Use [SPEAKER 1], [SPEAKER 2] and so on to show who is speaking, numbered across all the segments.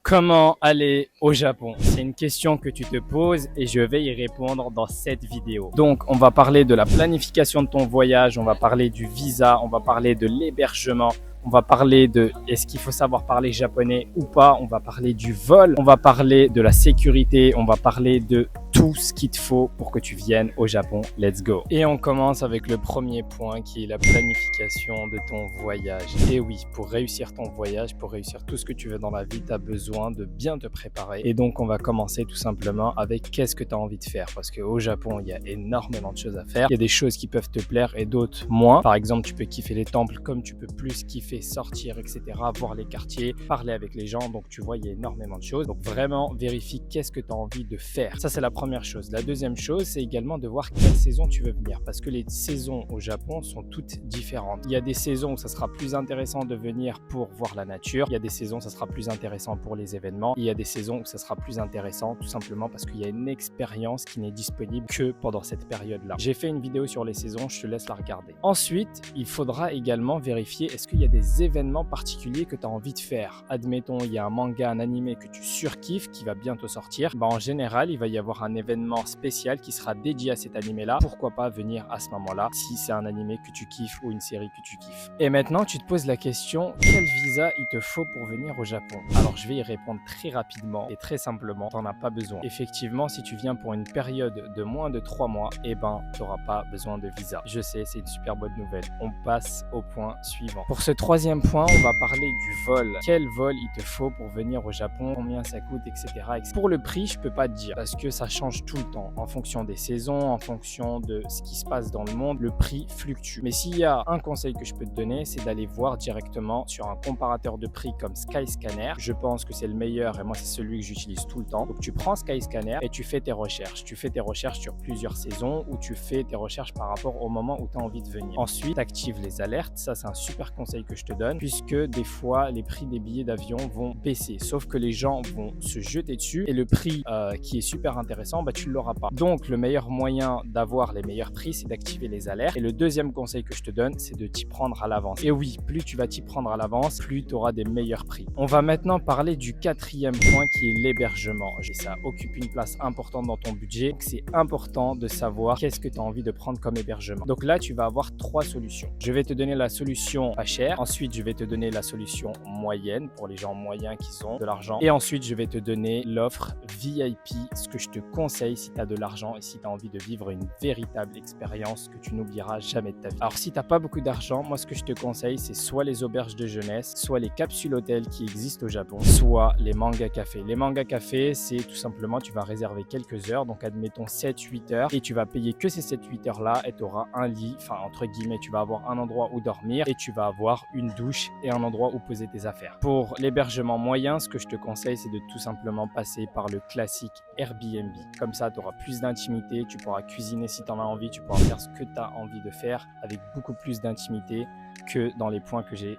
[SPEAKER 1] Comment aller au Japon? C'est une question que tu te poses et je vais y répondre dans cette vidéo. Donc, on va parler de la planification de ton voyage, on va parler du visa, on va parler de l'hébergement, on va parler de est-ce qu'il faut savoir parler japonais ou pas, on va parler du vol, on va parler de la sécurité, on va parler de tout ce qu'il te faut pour que tu viennes au Japon. Let's go! Et on commence avec le premier point qui est la planification de ton voyage. Et oui, pour réussir ton voyage, pour réussir tout ce que tu veux dans la vie, tu as besoin de bien te préparer. Et donc, on va commencer tout simplement avec qu'est-ce que tu as envie de faire. Parce qu'au Japon, il y a énormément de choses à faire. Il y a des choses qui peuvent te plaire et d'autres moins. Par exemple, tu peux kiffer les temples comme tu peux plus kiffer sortir, etc., voir les quartiers, parler avec les gens. Donc, tu vois, il y a énormément de choses. Donc, vraiment, vérifie qu'est-ce que tu as envie de faire. Ça, c'est la première chose. La deuxième chose, c'est également de voir quelle saison tu veux venir. Parce que les saisons au Japon sont toutes différentes. Il y a des saisons où ça sera plus intéressant de venir pour voir la nature. Il y a des saisons où ça sera plus intéressant pour les événements. Il y a des saisons où ça sera plus intéressant tout simplement parce qu'il y a une expérience qui n'est disponible que pendant cette période-là. J'ai fait une vidéo sur les saisons, je te laisse la regarder. Ensuite, il faudra également vérifier est-ce qu'il y a des événements particuliers que tu as envie de faire. Admettons, il y a un manga, un animé que tu surkiffes qui va bientôt sortir. En général, il va y avoir un événement spécial qui sera dédié à cet animé-là. Pourquoi pas venir à ce moment-là si c'est un animé que tu kiffes ou une série que tu kiffes. Et maintenant, tu te poses la question, quel visa il te faut pour venir au Japon? Alors, je vais y répondre très rapidement et très simplement, t'en as pas besoin. Effectivement, si tu viens pour une période de moins de 3 mois, tu n'auras pas besoin de visa. Je sais, c'est une super bonne nouvelle. On passe au point suivant. Pour ce troisième point, on va parler du vol. Quel vol il te faut pour venir au Japon? Combien ça coûte, etc. Pour le prix, je peux pas te dire parce que ça change tout le temps. En fonction des saisons, en fonction de ce qui se passe dans le monde, le prix fluctue. Mais s'il y a un conseil que je peux te donner, c'est d'aller voir directement sur un comparateur de prix comme Skyscanner. Je pense que c'est le meilleur et moi, c'est celui que j'utilise tout le temps. Donc, tu prends Skyscanner et tu fais tes recherches. Tu fais tes recherches sur plusieurs saisons ou tu fais tes recherches par rapport au moment où tu as envie de venir. Ensuite, tu actives les alertes. Ça, c'est un super conseil que je te donne puisque des fois, les prix des billets d'avion vont baisser. Sauf que les gens vont se jeter dessus et le prix qui est super intéressant, tu ne l'auras pas. Donc, le meilleur moyen d'avoir les meilleurs prix, c'est d'activer les alertes. Et le deuxième conseil que je te donne, c'est de t'y prendre à l'avance. Et oui, plus tu vas t'y prendre à l'avance, plus tu auras des meilleurs prix. On va maintenant parler du quatrième point qui est l'hébergement. Et ça occupe une place importante dans ton budget. C'est important de savoir qu'est-ce que tu as envie de prendre comme hébergement. Donc là, tu vas avoir 3 solutions. Je vais te donner la solution pas chère. Ensuite, je vais te donner la solution moyenne pour les gens moyens qui ont de l'argent. Et ensuite, je vais te donner l'offre VIP, ce que je te conseille si tu as de l'argent et si tu as envie de vivre une véritable expérience que tu n'oublieras jamais de ta vie. Alors, si tu n'as pas beaucoup d'argent, moi, ce que je te conseille, c'est soit les auberges de jeunesse, soit les capsules hôtels qui existent au Japon, soit les manga cafés. Les manga cafés, c'est tout simplement, tu vas réserver quelques heures, donc admettons 7-8 heures, et tu vas payer que ces 7-8 heures-là et tu auras un lit, enfin, entre guillemets, tu vas avoir un endroit où dormir et tu vas avoir une douche et un endroit où poser tes affaires. Pour l'hébergement moyen, ce que je te conseille, c'est de tout simplement passer par le classique Airbnb. Comme ça, tu auras plus d'intimité, tu pourras cuisiner si tu en as envie, tu pourras faire ce que tu as envie de faire avec beaucoup plus d'intimité que dans les points que j'ai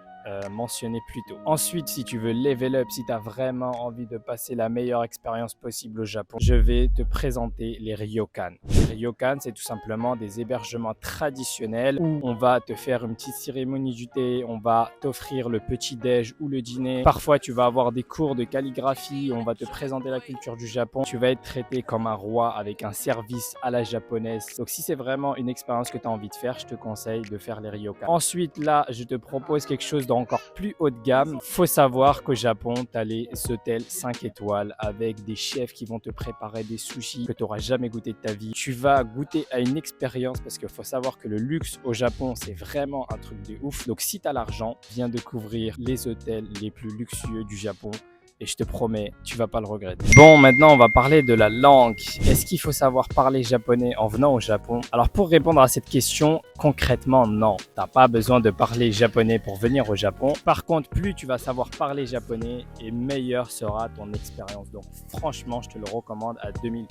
[SPEAKER 1] mentionné plus tôt. Ensuite, si tu veux level up, si tu as vraiment envie de passer la meilleure expérience possible au Japon, je vais te présenter les ryokan. Les ryokan, c'est tout simplement des hébergements traditionnels où on va te faire une petite cérémonie du thé, on va t'offrir le petit-déj ou le dîner. Parfois, tu vas avoir des cours de calligraphie, on va te présenter la culture du Japon. Tu vas être traité comme un roi avec un service à la japonaise. Donc, si c'est vraiment une expérience que tu as envie de faire, je te conseille de faire les ryokan. Ensuite, là, je te propose quelque chose encore plus haut de gamme. Faut savoir qu'au Japon, tu as les hôtels 5 étoiles avec des chefs qui vont te préparer des sushis que tu n'auras jamais goûté de ta vie. Tu vas goûter à une expérience parce qu'il faut savoir que le luxe au Japon, c'est vraiment un truc de ouf. Donc, si tu as l'argent, viens découvrir les hôtels les plus luxueux du Japon. Et je te promets, tu vas pas le regretter. Bon, maintenant, on va parler de la langue. Est-ce qu'il faut savoir parler japonais en venant au Japon? Alors, pour répondre à cette question, concrètement, non. T'as pas besoin de parler japonais pour venir au Japon. Par contre, plus tu vas savoir parler japonais et meilleure sera ton expérience. Donc, franchement, je te le recommande à 2000%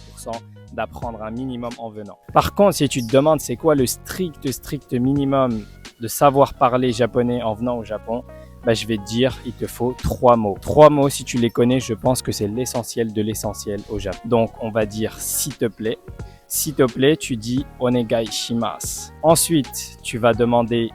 [SPEAKER 1] d'apprendre un minimum en venant. Par contre, si tu te demandes c'est quoi le strict minimum de savoir parler japonais en venant au Japon, je vais te dire, il te faut 3 mots. 3 mots, si tu les connais, je pense que c'est l'essentiel de l'essentiel au Japon. Donc, on va dire s'il te plaît. S'il te plaît, tu dis onegai shimasu. Ensuite, tu vas demander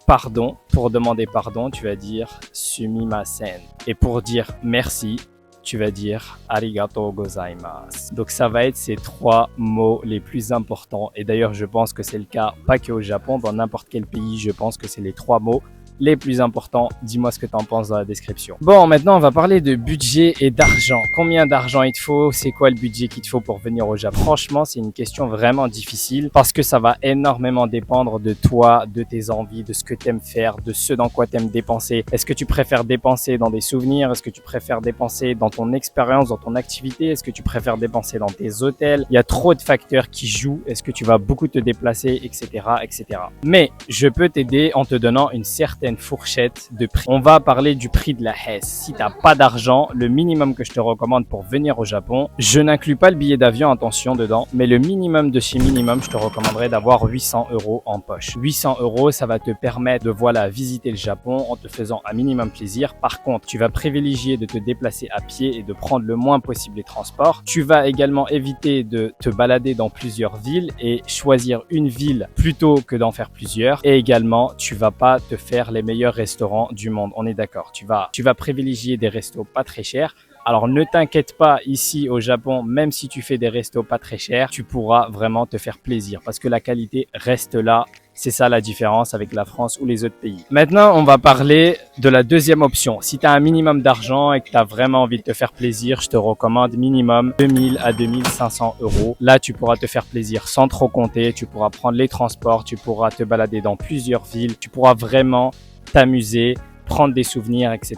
[SPEAKER 1] pardon. Pour demander pardon, tu vas dire sumimasen. Et pour dire merci, tu vas dire arigato gozaimasu. Donc ça va être ces 3 mots les plus importants. Et d'ailleurs, je pense que c'est le cas pas que au Japon, dans n'importe quel pays, je pense que c'est les 3 mots les plus importants. Dis-moi ce que tu en penses dans la description. Bon, maintenant, on va parler de budget et d'argent. Combien d'argent il te faut? C'est quoi le budget qu'il te faut pour venir au Japon? Franchement, c'est une question vraiment difficile parce que ça va énormément dépendre de toi, de tes envies, de ce que tu aimes faire, de ce dans quoi tu aimes dépenser. Est-ce que tu préfères dépenser dans des souvenirs? Est-ce que tu préfères dépenser dans ton expérience, dans ton activité? Est-ce que tu préfères dépenser dans tes hôtels? Il y a trop de facteurs qui jouent. Est-ce que tu vas beaucoup te déplacer, etc., etc. Mais je peux t'aider en te donnant une certaine fourchette de prix. On va parler du prix de la Hesse. Si t'as pas d'argent, le minimum que je te recommande pour venir au Japon, je n'inclus pas le billet d'avion, attention dedans, mais le minimum de chez minimum, je te recommanderais d'avoir 800 € en poche. 800 €, ça va te permettre de visiter le Japon en te faisant un minimum plaisir. Par contre, tu vas privilégier de te déplacer à pied et de prendre le moins possible les transports. Tu vas également éviter de te balader dans plusieurs villes et choisir une ville plutôt que d'en faire plusieurs. Et également, tu vas pas te faire les meilleurs restaurants du monde. On est d'accord. Tu vas privilégier des restos pas très chers. Alors ne t'inquiète pas, ici au Japon, même si tu fais des restos pas très chers, tu pourras vraiment te faire plaisir parce que la qualité reste là. C'est ça la différence avec la France ou les autres pays. Maintenant, on va parler de la deuxième option. Si tu as un minimum d'argent et que tu as vraiment envie de te faire plaisir, je te recommande minimum 2000 à 2500 €. Là, tu pourras te faire plaisir sans trop compter. Tu pourras prendre les transports, tu pourras te balader dans plusieurs villes. Tu pourras vraiment t'amuser, prendre des souvenirs, etc.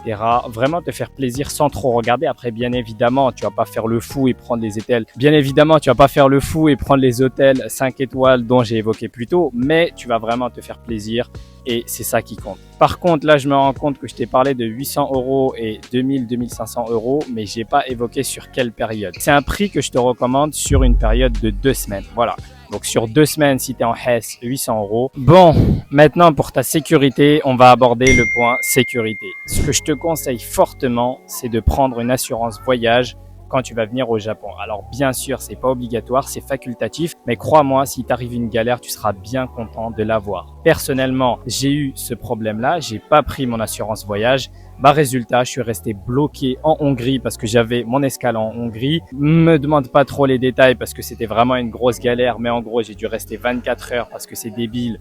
[SPEAKER 1] Vraiment te faire plaisir sans trop regarder. Après, bien évidemment, tu vas pas faire le fou et prendre les hôtels. Bien évidemment, tu vas pas faire le fou et prendre les hôtels 5 étoiles dont j'ai évoqué plus tôt, mais tu vas vraiment te faire plaisir et c'est ça qui compte. Par contre, là, je me rends compte que je t'ai parlé de 800 € et 2000, 2500 €, mais j'ai pas évoqué sur quelle période. C'est un prix que je te recommande sur une période de 2 semaines. Voilà. Donc sur 2 semaines, si tu es en Hesse, 800 €. Bon, maintenant pour ta sécurité, on va aborder le point sécurité. Ce que je te conseille fortement, c'est de prendre une assurance voyage quand tu vas venir au Japon. Alors bien sûr, c'est pas obligatoire, c'est facultatif, mais crois-moi, si t'arrive une galère, tu seras bien content de l'avoir. Personnellement, j'ai eu ce problème-là, j'ai pas pris mon assurance voyage. Résultat, je suis resté bloqué en Hongrie parce que j'avais mon escale en Hongrie. Me demande pas trop les détails parce que c'était vraiment une grosse galère, mais en gros, j'ai dû rester 24 heures parce que c'est débile.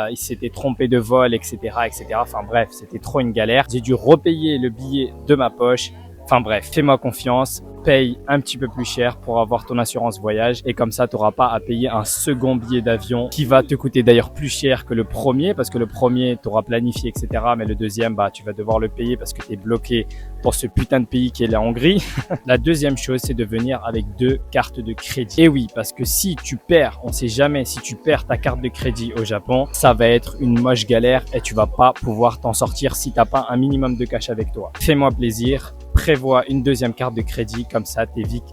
[SPEAKER 1] Il s'était trompé de vol, etc., etc. Enfin bref, c'était trop une galère. J'ai dû repayer le billet de ma poche. Enfin bref, fais-moi confiance, paye un petit peu plus cher pour avoir ton assurance voyage et comme ça, tu n'auras pas à payer un second billet d'avion qui va te coûter d'ailleurs plus cher que le premier parce que le premier, tu auras planifié, etc. Mais le deuxième, tu vas devoir le payer parce que tu es bloqué pour ce putain de pays qui est la Hongrie. La deuxième chose, c'est de venir avec 2 cartes de crédit. Et oui, parce que si tu perds, on sait jamais, si tu perds ta carte de crédit au Japon, ça va être une moche galère et tu vas pas pouvoir t'en sortir si t'as pas un minimum de cash avec toi. Fais-moi plaisir. Prévois une deuxième carte de crédit, comme ça t'évites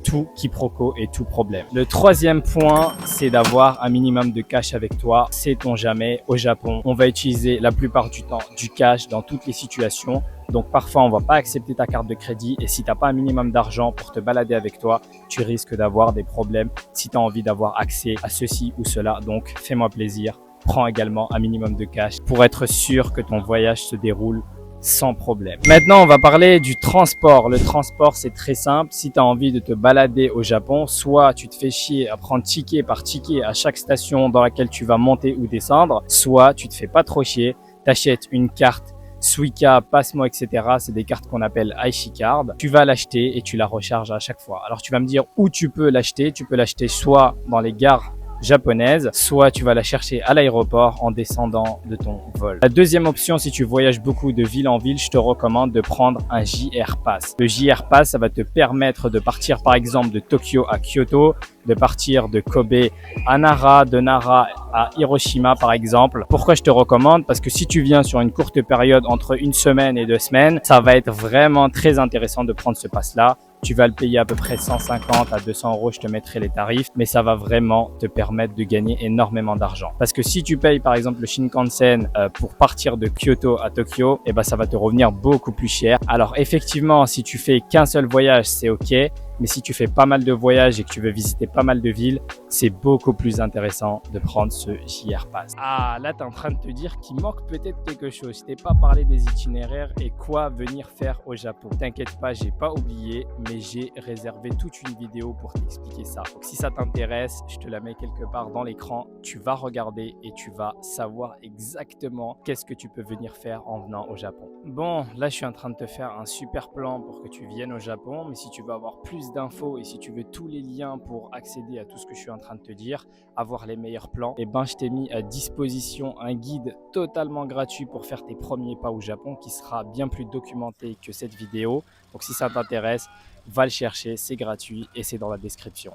[SPEAKER 1] tout quiproquo et tout problème. Le troisième point, c'est d'avoir un minimum de cash avec toi. Sait-on jamais, au Japon, on va utiliser la plupart du temps du cash dans toutes les situations. Donc parfois, on va pas accepter ta carte de crédit et si tu n'as pas un minimum d'argent pour te balader avec toi, tu risques d'avoir des problèmes si tu as envie d'avoir accès à ceci ou cela. Donc fais-moi plaisir, prends également un minimum de cash pour être sûr que ton voyage se déroule sans problème. Maintenant, on va parler du transport. Le transport, c'est très simple. Si tu as envie de te balader au Japon, soit tu te fais chier à prendre ticket par ticket à chaque station dans laquelle tu vas monter ou descendre, soit tu te fais pas trop chier, t'achètes une carte Suica, Passmo, etc. C'est des cartes qu'on appelle Aishi Card. Tu vas l'acheter et tu la recharges à chaque fois. Alors, tu vas me dire où tu peux l'acheter. Tu peux l'acheter soit dans les gares japonaise, soit tu vas la chercher à l'aéroport en descendant de ton vol. La deuxième option, si tu voyages beaucoup de ville en ville, je te recommande de prendre un JR Pass. Le JR Pass, ça va te permettre de partir par exemple de Tokyo à Kyoto, de partir de Kobe à Nara, de Nara à Hiroshima par exemple. Pourquoi je te recommande? Parce que si tu viens sur une courte période entre 1 semaine et 2 semaines, ça va être vraiment très intéressant de prendre ce pass-là. Tu vas le payer à peu près 150 à 200 €, je te mettrai les tarifs, mais ça va vraiment te permettre de gagner énormément d'argent. Parce que si tu payes par exemple le Shinkansen pour partir de Kyoto à Tokyo, ça va te revenir beaucoup plus cher. Alors effectivement, si tu fais qu'un seul voyage, c'est ok. Mais si tu fais pas mal de voyages et que tu veux visiter pas mal de villes, c'est beaucoup plus intéressant de prendre ce JR Pass. Ah, là, tu es en train de te dire qu'il manque peut-être quelque chose. Je t'ai pas parlé des itinéraires et quoi venir faire au Japon. T'inquiète pas, j'ai pas oublié, mais j'ai réservé toute une vidéo pour t'expliquer ça. Donc, si ça t'intéresse, je te la mets quelque part dans l'écran. Tu vas regarder et tu vas savoir exactement qu'est-ce que tu peux venir faire en venant au Japon. Bon, là, je suis en train de te faire un super plan pour que tu viennes au Japon, mais si tu veux avoir plus d'infos et si tu veux tous les liens pour accéder à tout ce que je suis en train de te dire, avoir les meilleurs plans, et ben je t'ai mis à disposition un guide totalement gratuit pour faire tes premiers pas au Japon qui sera bien plus documenté que cette vidéo. Donc si ça t'intéresse, va le chercher, c'est gratuit et c'est dans la description.